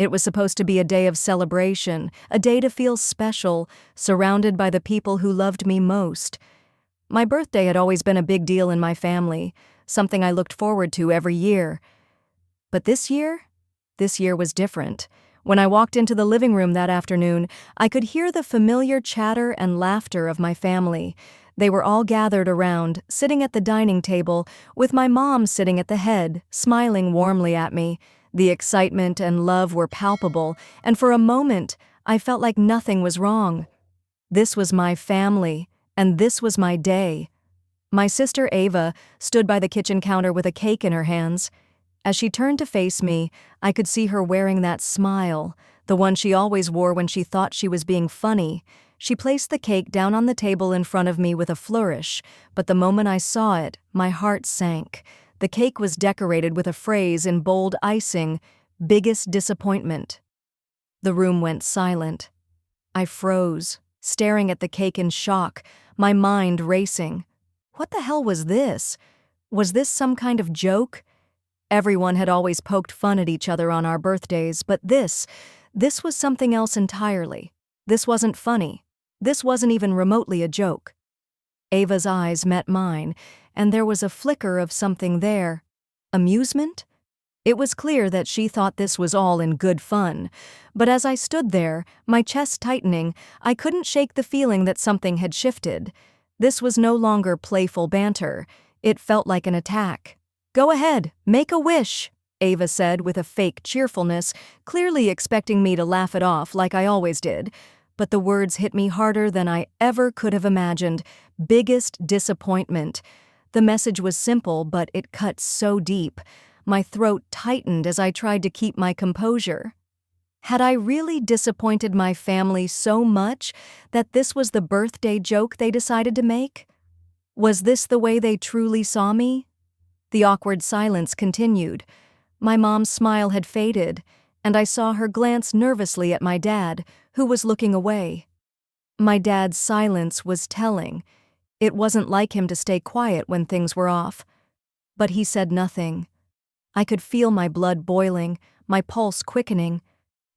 It was supposed to be a day of celebration, a day to feel special, surrounded by the people who loved me most. My birthday had always been a big deal in my family, something I looked forward to every year. But this year was different. When I walked into the living room that afternoon, I could hear the familiar chatter and laughter of my family. They were all gathered around, sitting at the dining table, with my mom sitting at the head, smiling warmly at me. The excitement and love were palpable, and for a moment, I felt like nothing was wrong. This was my family, and this was my day. My sister Ava stood by the kitchen counter with a cake in her hands. As she turned to face me, I could see her wearing that smile, the one she always wore when she thought she was being funny. She placed the cake down on the table in front of me with a flourish, but the moment I saw it, my heart sank. The cake was decorated with a phrase in bold icing, "Biggest disappointment." The room went silent. I froze, staring at the cake in shock, my mind racing. What the hell was this? Was this some kind of joke? Everyone had always poked fun at each other on our birthdays, but this was something else entirely. This wasn't funny. This wasn't even remotely a joke. Ava's eyes met mine, and there was a flicker of something there. Amusement? It was clear that she thought this was all in good fun, but as I stood there, my chest tightening, I couldn't shake the feeling that something had shifted. This was no longer playful banter. It felt like an attack. "Go ahead, make a wish," Ava said with a fake cheerfulness, clearly expecting me to laugh it off like I always did. But the words hit me harder than I ever could have imagined. Biggest disappointment. The message was simple, but it cut so deep. My throat tightened as I tried to keep my composure. Had I really disappointed my family so much that this was the birthday joke they decided to make? Was this the way they truly saw me? The awkward silence continued. My mom's smile had faded, and I saw her glance nervously at my dad, who was looking away. My dad's silence was telling. It wasn't like him to stay quiet when things were off. But he said nothing. I could feel my blood boiling, my pulse quickening.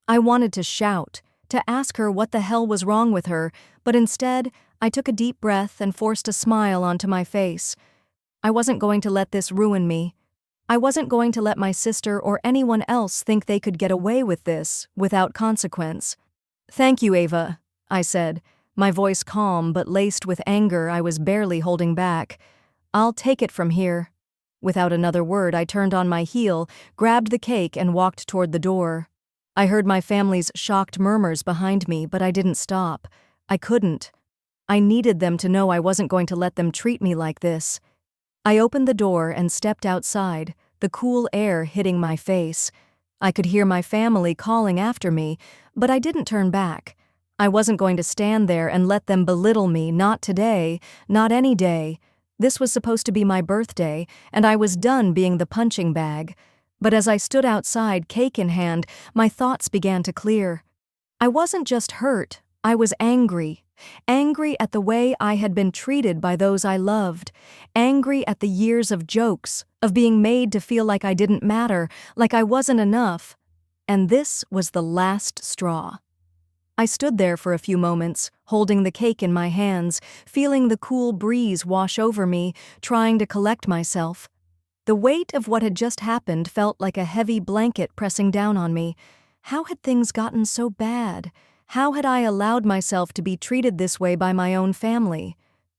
I wanted to shout, to ask her what the hell was wrong with her, but instead, I took a deep breath and forced a smile onto my face. I wasn't going to let this ruin me. I wasn't going to let my sister or anyone else think they could get away with this without consequence. "Thank you, Ava," I said, my voice calm but laced with anger I was barely holding back. "I'll take it from here." Without another word, I turned on my heel, grabbed the cake, and walked toward the door. I heard my family's shocked murmurs behind me, but I didn't stop. I couldn't. I needed them to know I wasn't going to let them treat me like this. I opened the door and stepped outside, the cool air hitting my face. I could hear my family calling after me, but I didn't turn back. I wasn't going to stand there and let them belittle me, not today, not any day. This was supposed to be my birthday, and I was done being the punching bag. But as I stood outside, cake in hand, my thoughts began to clear. I wasn't just hurt, I was angry. Angry at the way I had been treated by those I loved. Angry at the years of jokes, of being made to feel like I didn't matter, like I wasn't enough. And this was the last straw. I stood there for a few moments, holding the cake in my hands, feeling the cool breeze wash over me, trying to collect myself. The weight of what had just happened felt like a heavy blanket pressing down on me. How had things gotten so bad? How had I allowed myself to be treated this way by my own family?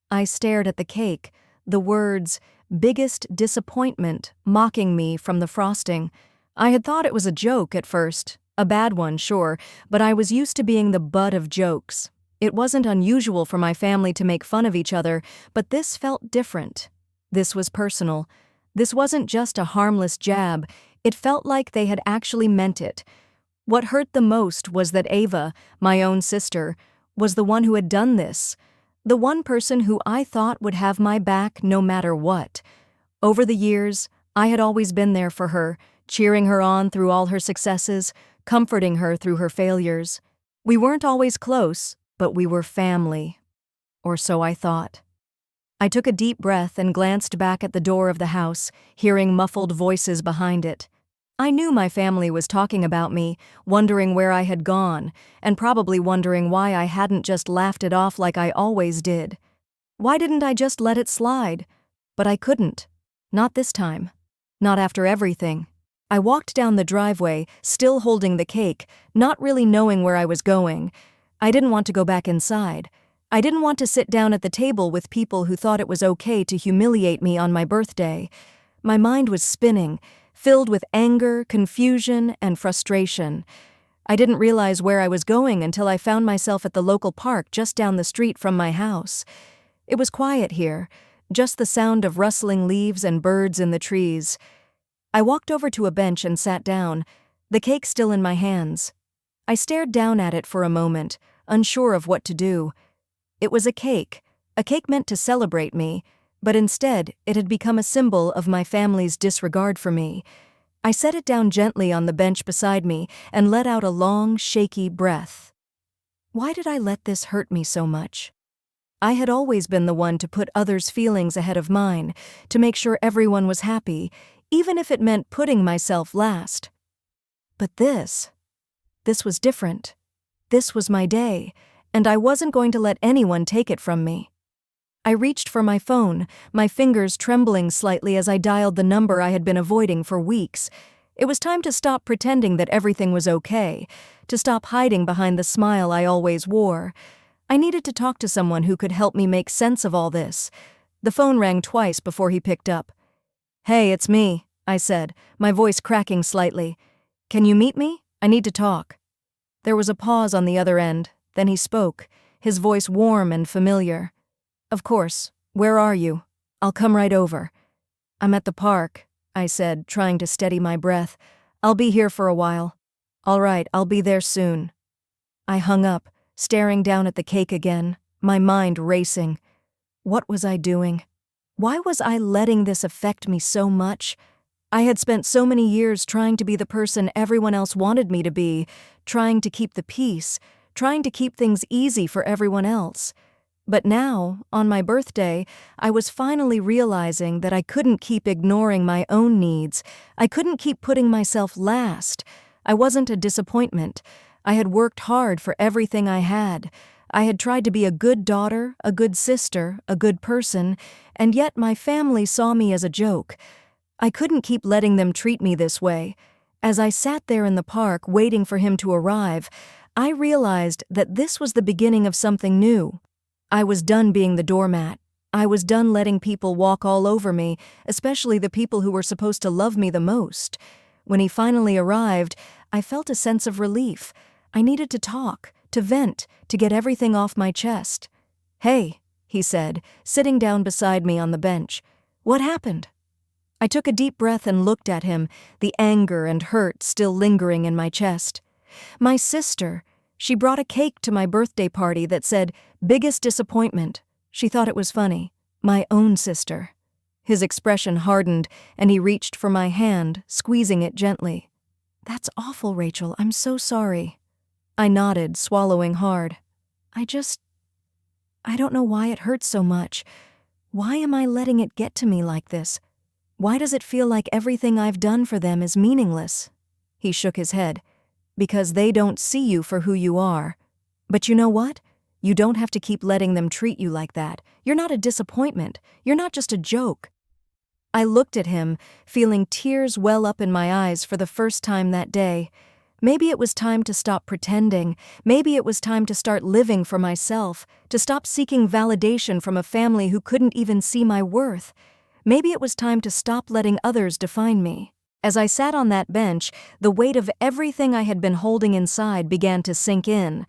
I stared at the cake, the words, "biggest disappointment," mocking me from the frosting. I had thought it was a joke at first, a bad one, sure, but I was used to being the butt of jokes. It wasn't unusual for my family to make fun of each other, but this felt different. This was personal. This wasn't just a harmless jab. It felt like they had actually meant it. What hurt the most was that Ava, my own sister, was the one who had done this, the one person who I thought would have my back no matter what. Over the years, I had always been there for her, cheering her on through all her successes, comforting her through her failures. We weren't always close, but we were family. Or so I thought. I took a deep breath and glanced back at the door of the house, hearing muffled voices behind it. I knew my family was talking about me, wondering where I had gone, and probably wondering why I hadn't just laughed it off like I always did. Why didn't I just let it slide? But I couldn't. Not this time. Not after everything. I walked down the driveway, still holding the cake, not really knowing where I was going. I didn't want to go back inside. I didn't want to sit down at the table with people who thought it was okay to humiliate me on my birthday. My mind was spinning, filled with anger, confusion, and frustration. I didn't realize where I was going until I found myself at the local park just down the street from my house. It was quiet here, just the sound of rustling leaves and birds in the trees. I walked over to a bench and sat down, the cake still in my hands. I stared down at it for a moment, unsure of what to do. It was a cake meant to celebrate me, but instead it had become a symbol of my family's disregard for me. I set it down gently on the bench beside me and let out a long, shaky breath. Why did I let this hurt me so much? I had always been the one to put others' feelings ahead of mine, to make sure everyone was happy, even if it meant putting myself last. But this was different. This was my day, and I wasn't going to let anyone take it from me. I reached for my phone, my fingers trembling slightly as I dialed the number I had been avoiding for weeks. It was time to stop pretending that everything was okay, to stop hiding behind the smile I always wore. I needed to talk to someone who could help me make sense of all this. The phone rang twice before he picked up. "Hey, it's me," I said, my voice cracking slightly. "Can you meet me? I need to talk." There was a pause on the other end, then he spoke, his voice warm and familiar. "Of course. Where are you? I'll come right over." "I'm at the park," I said, trying to steady my breath. "I'll be here for a while." "All right, I'll be there soon." I hung up, staring down at the cake again, my mind racing. What was I doing? Why was I letting this affect me so much? I had spent so many years trying to be the person everyone else wanted me to be, trying to keep the peace, trying to keep things easy for everyone else. But now, on my birthday, I was finally realizing that I couldn't keep ignoring my own needs. I couldn't keep putting myself last. I wasn't a disappointment. I had worked hard for everything I had. I had tried to be a good daughter, a good sister, a good person, and yet my family saw me as a joke. I couldn't keep letting them treat me this way. As I sat there in the park waiting for him to arrive, I realized that this was the beginning of something new. I was done being the doormat. I was done letting people walk all over me, especially the people who were supposed to love me the most. When he finally arrived, I felt a sense of relief. I needed to talk, to vent, to get everything off my chest. "Hey," he said, sitting down beside me on the bench. "What happened?" I took a deep breath and looked at him, the anger and hurt still lingering in my chest. "My sister. She brought a cake to my birthday party that said, 'Biggest disappointment.' She thought it was funny. My own sister." His expression hardened, and he reached for my hand, squeezing it gently. "That's awful, Rachel. I'm so sorry." I nodded, swallowing hard. I don't know why it hurts so much. Why am I letting it get to me like this? Why does it feel like everything I've done for them is meaningless?" He shook his head. "Because they don't see you for who you are. But you know what? You don't have to keep letting them treat you like that. You're not a disappointment. You're not just a joke." I looked at him, feeling tears well up in my eyes for the first time that day. Maybe it was time to stop pretending. Maybe it was time to start living for myself, to stop seeking validation from a family who couldn't even see my worth. Maybe it was time to stop letting others define me. As I sat on that bench, the weight of everything I had been holding inside began to sink in.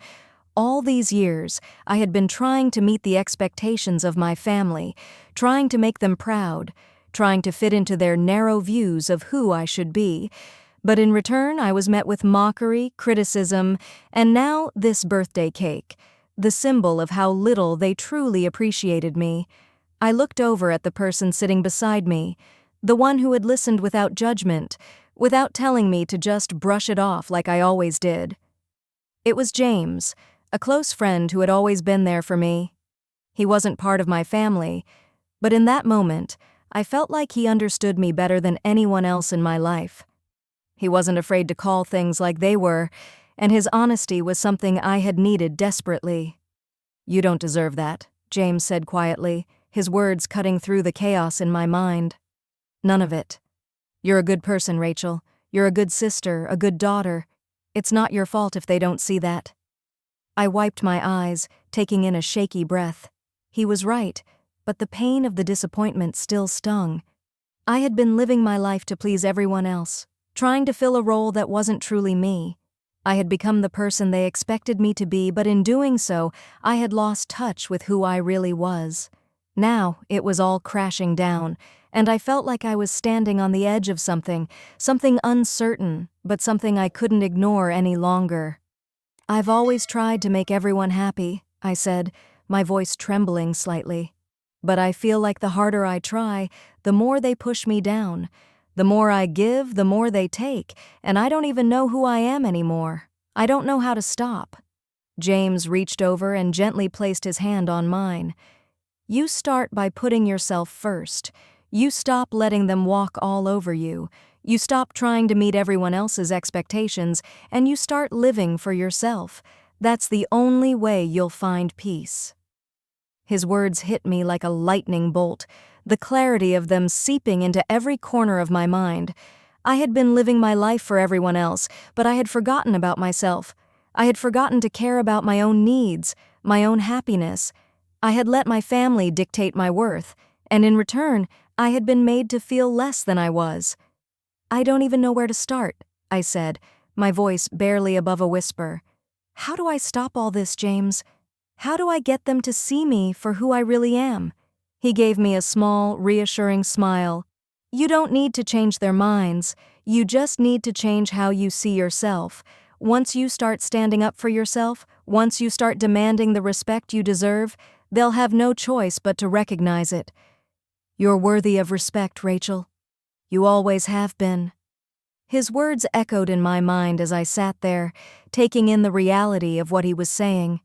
All these years, I had been trying to meet the expectations of my family, trying to make them proud, trying to fit into their narrow views of who I should be. But in return, I was met with mockery, criticism, and now this birthday cake, the symbol of how little they truly appreciated me. I looked over at the person sitting beside me, the one who had listened without judgment, without telling me to just brush it off like I always did. It was James, a close friend who had always been there for me. He wasn't part of my family, but in that moment, I felt like he understood me better than anyone else in my life. He wasn't afraid to call things like they were, and his honesty was something I had needed desperately. "You don't deserve that," James said quietly, his words cutting through the chaos in my mind. "None of it. You're a good person, Rachel. You're a good sister, a good daughter. It's not your fault if they don't see that." I wiped my eyes, taking in a shaky breath. He was right, but the pain of the disappointment still stung. I had been living my life to please everyone else, trying to fill a role that wasn't truly me. I had become the person they expected me to be, but in doing so, I had lost touch with who I really was. Now, it was all crashing down, and I felt like I was standing on the edge of something uncertain, but something I couldn't ignore any longer. "I've always tried to make everyone happy," I said, my voice trembling slightly. "But I feel like the harder I try, the more they push me down. The more I give, the more they take, and I don't even know who I am anymore. I don't know how to stop." James reached over and gently placed his hand on mine. "You start by putting yourself first. You stop letting them walk all over you. You stop trying to meet everyone else's expectations, and you start living for yourself. That's the only way you'll find peace." His words hit me like a lightning bolt, the clarity of them seeping into every corner of my mind. I had been living my life for everyone else, but I had forgotten about myself. I had forgotten to care about my own needs, my own happiness. I had let my family dictate my worth, and in return, I had been made to feel less than I was. "I don't even know where to start," I said, my voice barely above a whisper. "How do I stop all this, James? How do I get them to see me for who I really am?" He gave me a small, reassuring smile. "You don't need to change their minds. You just need to change how you see yourself. Once you start standing up for yourself, once you start demanding the respect you deserve, they'll have no choice but to recognize it. You're worthy of respect, Rachel. You always have been." His words echoed in my mind as I sat there, taking in the reality of what he was saying.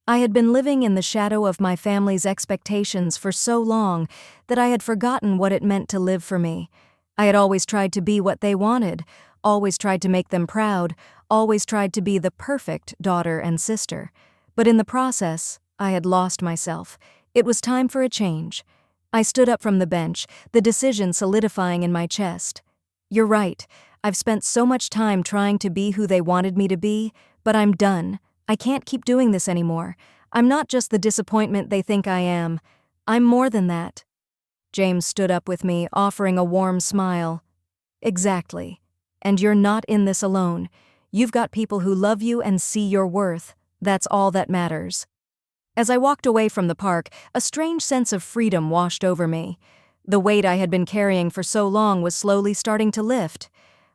I had been living in the shadow of my family's expectations for so long that I had forgotten what it meant to live for me. I had always tried to be what they wanted, always tried to make them proud, always tried to be the perfect daughter and sister. But in the process, I had lost myself. It was time for a change. I stood up from the bench, the decision solidifying in my chest. "You're right. I've spent so much time trying to be who they wanted me to be, but I'm done. I can't keep doing this anymore. I'm not just the disappointment they think I am. I'm more than that." James stood up with me, offering a warm smile. "Exactly. And you're not in this alone. You've got people who love you and see your worth. That's all that matters." As I walked away from the park, a strange sense of freedom washed over me. The weight I had been carrying for so long was slowly starting to lift.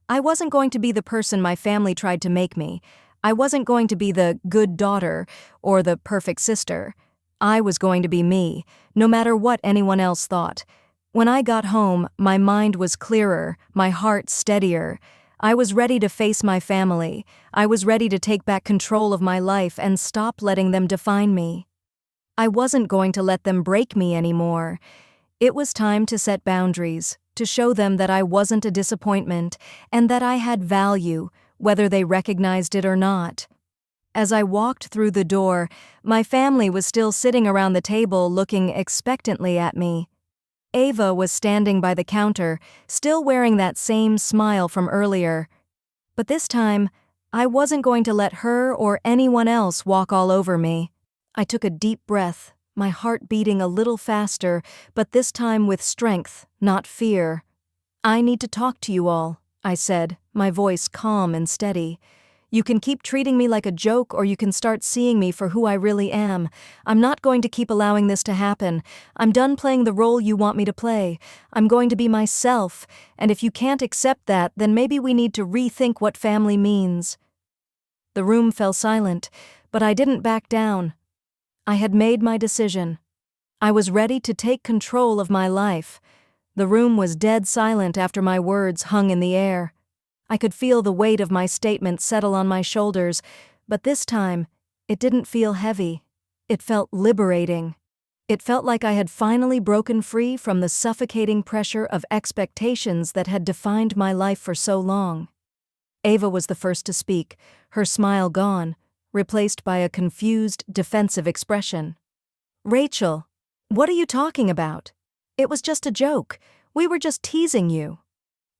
I wasn't going to be the person my family tried to make me. I wasn't going to be the good daughter or the perfect sister. I was going to be me, no matter what anyone else thought. When I got home, my mind was clearer, my heart steadier. I was ready to face my family. I was ready to take back control of my life and stop letting them define me. I wasn't going to let them break me anymore. It was time to set boundaries, to show them that I wasn't a disappointment and that I had value, whether they recognized it or not. As I walked through the door, my family was still sitting around the table looking expectantly at me. Ava was standing by the counter, still wearing that same smile from earlier. But this time, I wasn't going to let her or anyone else walk all over me. I took a deep breath, my heart beating a little faster, but this time with strength, not fear. "I need to talk to you all," I said, my voice calm and steady. "You can keep treating me like a joke, or you can start seeing me for who I really am. I'm not going to keep allowing this to happen. I'm done playing the role you want me to play. I'm going to be myself, and if you can't accept that, then maybe we need to rethink what family means." The room fell silent, but I didn't back down. I had made my decision. I was ready to take control of my life. The room was dead silent after my words hung in the air. I could feel the weight of my statement settle on my shoulders, but this time, it didn't feel heavy. It felt liberating. It felt like I had finally broken free from the suffocating pressure of expectations that had defined my life for so long. Ava was the first to speak, her smile gone, replaced by a confused, defensive expression. "Rachel, what are you talking about? It was just a joke. We were just teasing you."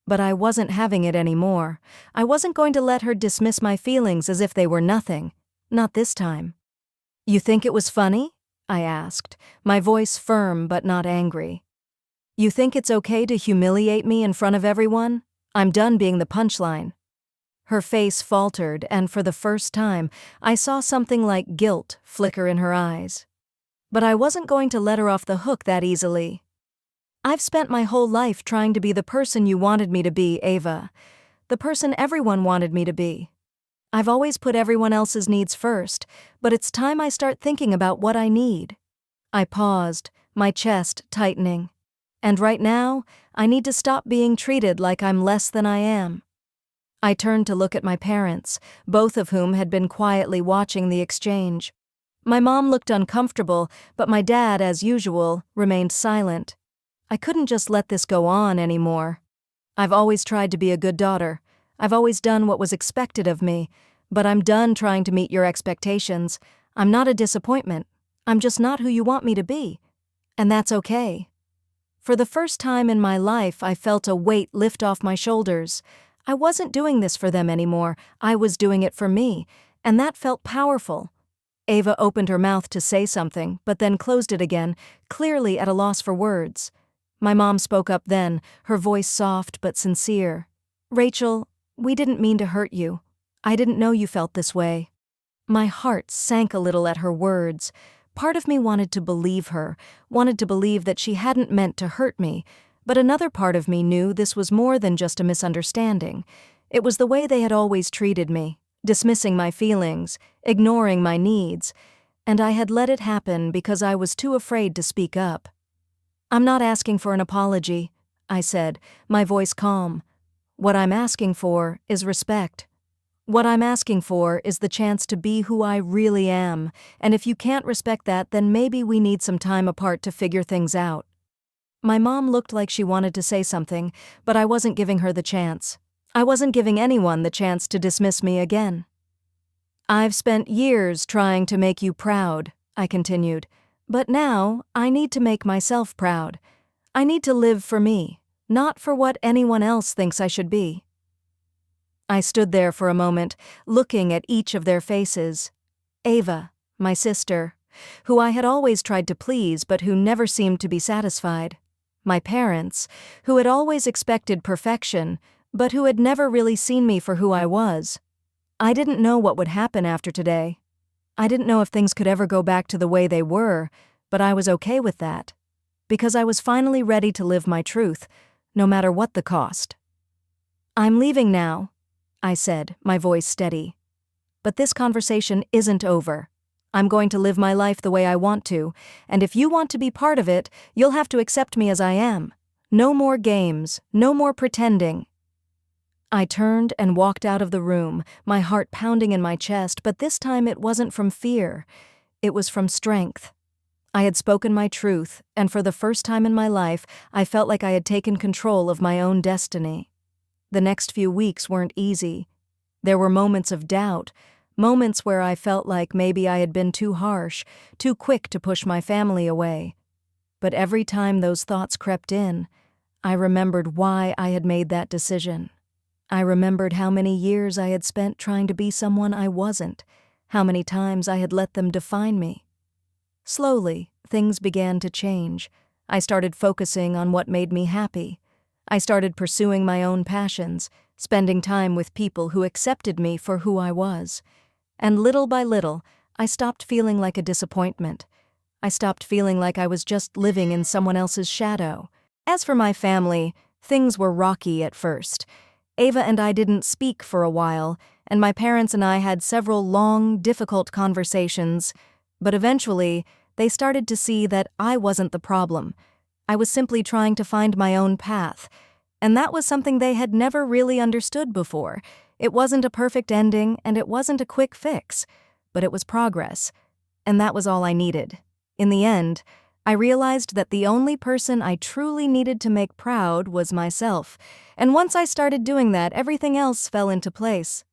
But I wasn't having it anymore. I wasn't going to let her dismiss my feelings as if they were nothing. Not this time. "You think it was funny?" I asked, my voice firm but not angry. "You think it's okay to humiliate me in front of everyone? I'm done being the punchline." Her face faltered, and for the first time, I saw something like guilt flicker in her eyes. But I wasn't going to let her off the hook that easily. "I've spent my whole life trying to be the person you wanted me to be, Ava. The person everyone wanted me to be. I've always put everyone else's needs first, but it's time I start thinking about what I need." I paused, my chest tightening. "And right now, I need to stop being treated like I'm less than I am." I turned to look at my parents, both of whom had been quietly watching the exchange. My mom looked uncomfortable, but my dad, as usual, remained silent. I couldn't just let this go on anymore. I've always tried to be a good daughter. I've always done what was expected of me, but I'm done trying to meet your expectations. I'm not a disappointment. I'm just not who you want me to be. And that's okay. For the first time in my life, I felt a weight lift off my shoulders. I wasn't doing this for them anymore. I was doing it for me, and that felt powerful. Ava opened her mouth to say something, but then closed it again, clearly at a loss for words. My mom spoke up then, her voice soft but sincere. "Rachel, we didn't mean to hurt you. I didn't know you felt this way." My heart sank a little at her words. Part of me wanted to believe her, wanted to believe that she hadn't meant to hurt me, but another part of me knew this was more than just a misunderstanding. It was the way they had always treated me, dismissing my feelings, ignoring my needs, and I had let it happen because I was too afraid to speak up. "I'm not asking for an apology," I said, my voice calm. "What I'm asking for is respect. What I'm asking for is the chance to be who I really am, and if you can't respect that, then maybe we need some time apart to figure things out." My mom looked like she wanted to say something, but I wasn't giving her the chance. I wasn't giving anyone the chance to dismiss me again. "I've spent years trying to make you proud," I continued, "but now I need to make myself proud. I need to live for me, not for what anyone else thinks I should be." I stood there for a moment, looking at each of their faces. Ava, my sister, who I had always tried to please but who never seemed to be satisfied. My parents, who had always expected perfection, but who had never really seen me for who I was. I didn't know what would happen after today. I didn't know if things could ever go back to the way they were, but I was okay with that, because I was finally ready to live my truth, no matter what the cost. "I'm leaving now," I said, my voice steady. "But this conversation isn't over. I'm going to live my life the way I want to, and if you want to be part of it, you'll have to accept me as I am. No more games, no more pretending." I turned and walked out of the room, my heart pounding in my chest, but this time it wasn't from fear. It was from strength. I had spoken my truth, and for the first time in my life, I felt like I had taken control of my own destiny. The next few weeks weren't easy. There were moments of doubt, moments where I felt like maybe I had been too harsh, too quick to push my family away. But every time those thoughts crept in, I remembered why I had made that decision. I remembered how many years I had spent trying to be someone I wasn't, how many times I had let them define me. Slowly, things began to change. I started focusing on what made me happy. I started pursuing my own passions, spending time with people who accepted me for who I was. And little by little, I stopped feeling like a disappointment. I stopped feeling like I was just living in someone else's shadow. As for my family, things were rocky at first. Ava and I didn't speak for a while, and my parents and I had several long, difficult conversations. But eventually, they started to see that I wasn't the problem. I was simply trying to find my own path, and that was something they had never really understood before. It wasn't a perfect ending, and it wasn't a quick fix, but it was progress, and that was all I needed. In the end, I realized that the only person I truly needed to make proud was myself, and once I started doing that, everything else fell into place.